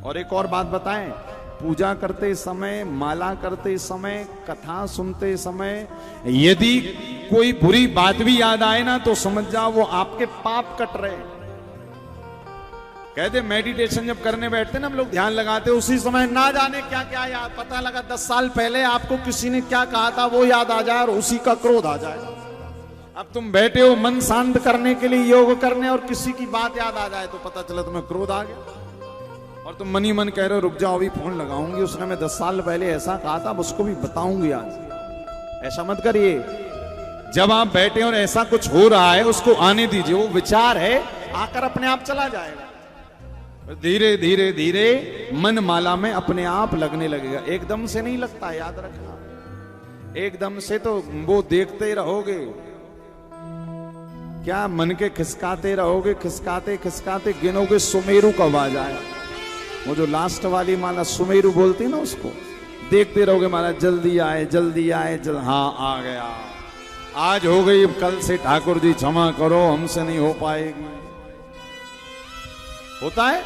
और एक और बात बताएं, पूजा करते समय, माला करते समय, कथा सुनते समय यदि कोई बुरी बात भी याद आए ना तो समझ जाओ वो आपके पाप कट रहे। कहते मेडिटेशन जब करने बैठते ना हम लोग, ध्यान लगाते उसी समय ना जाने क्या क्या याद, पता लगा 10 साल पहले आपको किसी ने क्या कहा था वो याद आ जाए और उसी का क्रोध आ जाए। अब तुम बैठे हो मन शांत करने के लिए, योग करने, और किसी की बात याद आ जाए तो पता चला तुम्हें क्रोध आ गया और तुम मन ही मन कह रहे हो रुक जाओ अभी फोन लगाऊंगी, उसने मैं 10 साल पहले ऐसा कहा था, अब उसको भी बताऊंगी आज। ऐसा मत करिए। जब आप बैठे और ऐसा कुछ हो रहा है उसको आने दीजिए, वो विचार है आकर अपने आप चला जाएगा। धीरे धीरे धीरे मन माला में अपने आप लगने लगेगा, एकदम से नहीं लगता, याद रखना। एकदम से तो वो देखते रहोगे, क्या मन के खिसकाते रहोगे, खिसकाते खिसकाते गिनोगे सुमेरु कब आ जाए। वो जो लास्ट वाली माला सुमेरु बोलती ना, उसको देखते रहोगे माला जल्दी आए जल्दी आए हाँ आ गया, आज हो गई, कल से ठाकुर जी क्षमा करो हमसे नहीं हो पाएगी। होता है।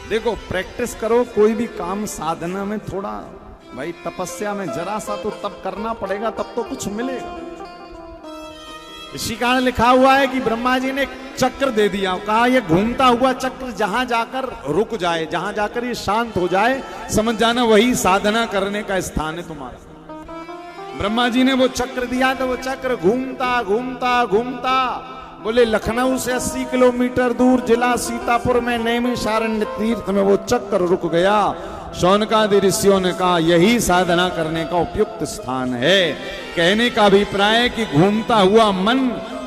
देखो प्रैक्टिस करो, कोई भी काम साधना में थोड़ा भाई, तपस्या में जरा सा तो तब करना पड़ेगा, तब तो कुछ मिलेगा। इसी कारण लिखा हुआ है कि ब्रह्मा जी ने चक्र दे दिया, कहा ये घूमता हुआ चक्र जहां जाकर रुक जाए, जहां जाकर ये शांत हो जाए, समझ जाना वही साधना करने का स्थान है तुम्हारा। ब्रह्मा जी ने वो चक्र दिया तो वो चक्र घूमता घूमता घूमता, बोले लखनऊ से 80 किलोमीटर दूर जिला सीतापुर में नैमिषारण्य तीर्थ में वो चक्र रुक गया। शौनकादि ऋषियों ने कहा यही साधना करने का उपयुक्त स्थान है। कहने का अभिप्राय है कि घूमता हुआ मन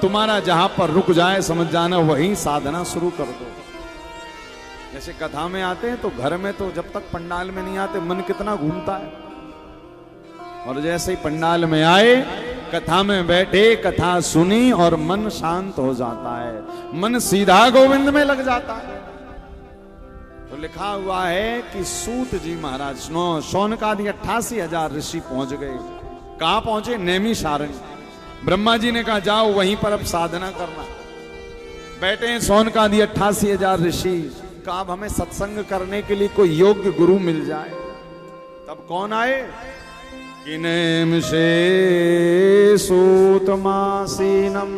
तुम्हारा जहां पर रुक जाए, समझ जाना वही साधना शुरू कर दो। जैसे कथा में आते हैं तो घर में तो जब तक पंडाल में नहीं आते मन कितना घूमता है, और जैसे ही पंडाल में आए, कथा में बैठे, कथा सुनी और मन शांत हो जाता है, मन सीधा गोविंद में लग जाता है। तो लिखा हुआ है कि सूत जी महाराज शौनकादि 88,000 ऋषि पहुंच गए। कहां पहुंचे? नैमिषारण्य। ब्रह्मा जी ने कहा जाओ वहीं पर अब साधना करना। बैठे हैं शौनकादि 88,000 ऋषि। कहा अब हमें सत्संग करने के लिए कोई योग्य गुरु मिल जाए। तब कौन आए? कि नैमिषे सूतमासीनम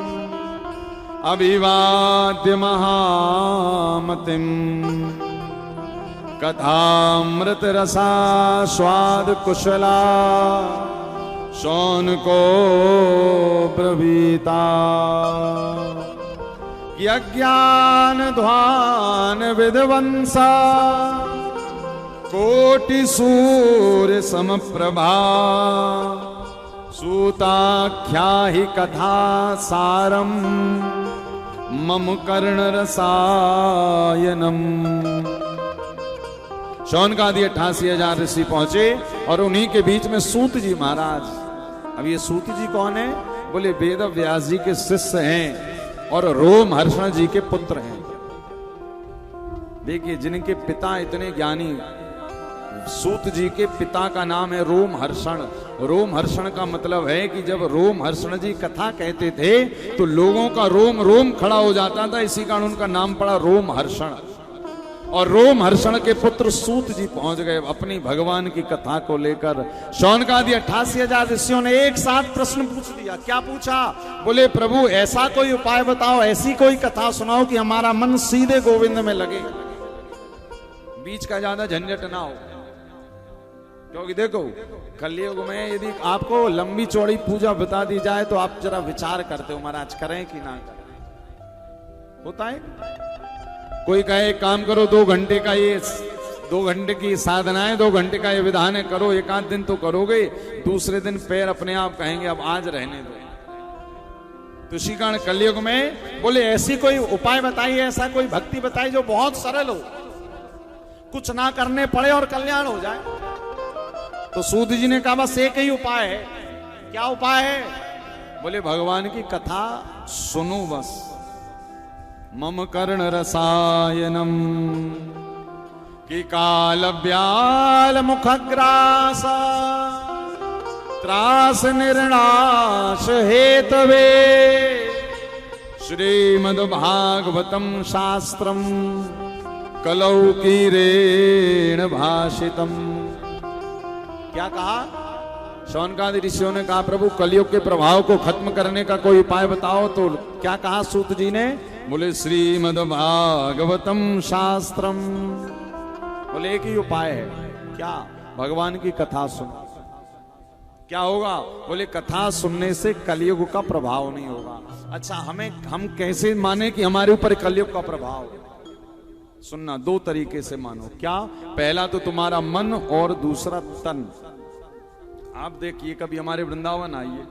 अभिवाद्य महामतिम कथामृत रसा स्वाद कुशला शौनको ब्रवीता अज्ञान ध्वान विध्वंसा कोटि सूर्य समप्रभा सूताख्या ही कथा सारम मम कर्ण रसायनम। शौनकादि 88,000 ऋषि पहुंचे और उन्हीं के बीच में सूत जी महाराज। अब ये सूत जी कौन है? बोले वेद व्यास जी के शिष्य हैं और रोमहर्षण जी के पुत्र हैं। देखिए जिनके पिता इतने ज्ञानी, सूत जी के पिता का नाम है रोमहर्षण। रोमहर्षण का मतलब है कि जब रोमहर्षण जी कथा कहते थे तो लोगों का रोम रोम खड़ा हो जाता था, इसी कारण उनका नाम पड़ा रोमहर्षण। और रोमहर्षण के पुत्र सूत जी पहुंच गए अपनी भगवान की कथा को लेकर। शौनकादि 88,000 ऋषियों ने एक साथ प्रश्न पूछ दिया। क्या पूछा? बोले प्रभु ऐसा कोई उपाय बताओ, ऐसी कोई कथा सुनाओ कि हमारा मन सीधे गोविंद में लगे, बीच का ज्यादा झंझट ना हो। क्योंकि देखो कलयुग में यदि आपको लंबी चौड़ी पूजा बता दी जाए तो आप जरा विचार करते हो महाराज करें कि ना करें। होता है कोई कहे एक काम करो 2 घंटे का ये 2 घंटे की साधना है, 2 घंटे का ये विधान है, करो, एक आध दिन तो करोगे, दूसरे दिन पैर अपने आप कहेंगे अब आज रहने दो। तो इसी कारण कलयुग में बोले ऐसी कोई उपाय बताइए, ऐसा कोई भक्ति बताइए जो बहुत सरल हो, कुछ ना करने पड़े और कल्याण हो जाए। तो सूत जी ने कहा बस एक ही उपाय है। क्या उपाय है? बोले भगवान की कथा सुनो बस। मम कर्ण रसायनम कि काल व्याल मुखग्रास त्रास निर्णाश हेतवे श्रीमद् भागवतम शास्त्रम कलौ की रेण भाषितम। क्या कहा? शौनकादि ऋषियों ने कहा प्रभु कलयुग के प्रभाव को खत्म करने का कोई उपाय बताओ। तो क्या कहा सूत जी ने? बोले श्रीमद् भागवतम शास्त्रम। बोले एक ही उपाय है। क्या? भगवान की कथा सुन। क्या होगा? बोले कथा सुनने से कलयुग का प्रभाव नहीं होगा। अच्छा हम कैसे माने कि हमारे ऊपर कलयुग का प्रभाव? सुनना, दो तरीके से मानो। क्या? पहला तो तुम्हारा मन और दूसरा तन। आप देखिए कभी हमारे वृंदावन आइए,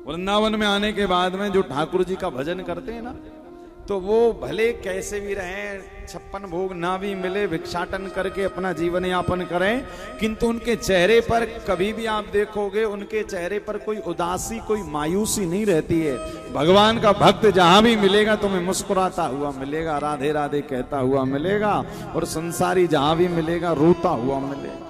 वृंदावन में आने के बाद में जो ठाकुर जी का भजन करते हैं ना, तो वो भले कैसे भी रहें, 56 भोग ना भी मिले, भिक्षाटन करके अपना जीवन यापन करें, किंतु उनके चेहरे पर कभी भी आप देखोगे उनके चेहरे पर कोई उदासी, कोई मायूसी नहीं रहती है। भगवान का भक्त जहां भी मिलेगा तुम्हें मुस्कुराता हुआ मिलेगा, राधे राधे कहता हुआ मिलेगा, और संसारी जहां भी मिलेगा रोता हुआ मिलेगा।